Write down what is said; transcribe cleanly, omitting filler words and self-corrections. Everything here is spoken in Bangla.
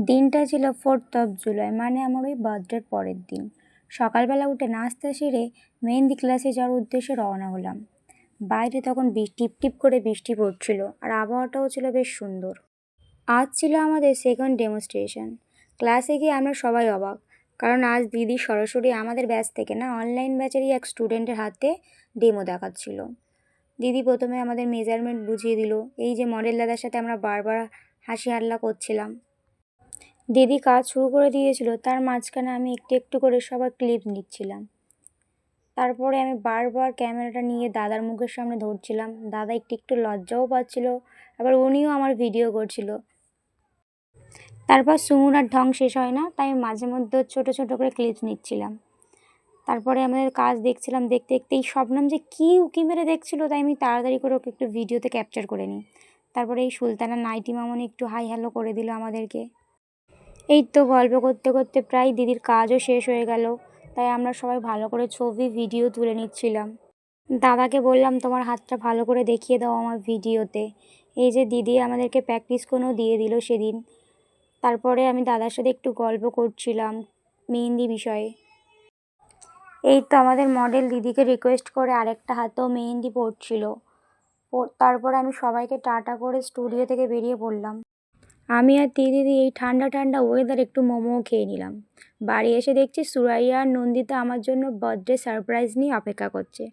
দিনটা ছিল 4th অফ জুলাই, মানে আমার ওই বার্থডের পরের দিন। সকালবেলা উঠে নাস্তা সেরে মেহেন্দি ক্লাসে যাওয়ার উদ্দেশ্যে রওনা হলাম। বাইরে তখন টিপ টিপ করে বৃষ্টি পড়ছিল, আর আবহাওয়াটাও ছিল বেশ সুন্দর। আজ ছিল আমাদের সেকেন্ড ডেমনস্ট্রেশন। ক্লাসে গিয়ে আমরা সবাই অবাক, কারণ আজ দিদি সরাসরি আমাদের ব্যাচ থেকে না, অনলাইন ব্যাচেরই এক স্টুডেন্টের হাতে ডেমো দেখাচ্ছিল। দিদি প্রথমে আমাদের মেজারমেন্ট বুঝিয়ে দিল। এই যে মডেল দাদার সাথে আমরা বারবার হাসি হাল্লা করছিলাম। দিদি কাজ শুরু করে দিয়েছিল, তার মাঝখানে আমি একটু একটু করে সবার ক্লিপ নিচ্ছিলাম। তারপরে আমি বারবার ক্যামেরাটা নিয়ে দাদার মুখের সামনে ধরছিলাম। দাদা একটু একটু লজ্জাও পাচ্ছিল, আবার উনিও আমার ভিডিও করছিল। তারপর সুমুনার ঢং শেষ হয় না, তাই আমি মাঝে মধ্যে ছোট ছোট করে ক্লিপস নিচ্ছিলাম। তারপরে আমাদের কাজ দেখছিলাম, দেখতে দেখতে এই শবনম যে কী উঁকি মেরে দেখছিল, তাই আমি তাড়াতাড়ি করে ওকে একটু ভিডিওতে ক্যাপচার করে নিই। তারপরে এই সুলতানা নাইটি মামনি একটু হাই হ্যালো করে দিল আমাদেরকে। এই তো গল্প করতে করতে প্রায় দিদির কাজও শেষ হয়ে গেল, তাই আমরা সবাই ভালো করে ছবি ভিডিও তুলে নিচ্ছিলাম। দাদাকে বললাম, তোমার হাতটা ভালো করে দেখিয়ে দাও আমার ভিডিওতে। এই যে দিদি আমাদেরকে প্র্যাকটিস কোনও দিয়ে দিল সেদিন। তারপরে আমি দাদার সাথে একটু গল্প করছিলাম মেহেন্দি বিষয়ে। এই তো আমাদের মডেল দিদিকে রিকোয়েস্ট করে আরেকটা হাতেও মেহেন্দি পড়ছিল। তারপরে আমি সবাইকে টাটা করে স্টুডিও থেকে বেরিয়ে পড়লাম। আমি আর দিদি এই ঠান্ডা ঠান্ডা ওয়েদার একটু মোমোও খেয়ে নিলাম। বাড়ি এসে দেখছি সুরাইয়া আর নন্দিতা আমার জন্য বার্থডে সারপ্রাইজ নিয়ে অপেক্ষা করছে।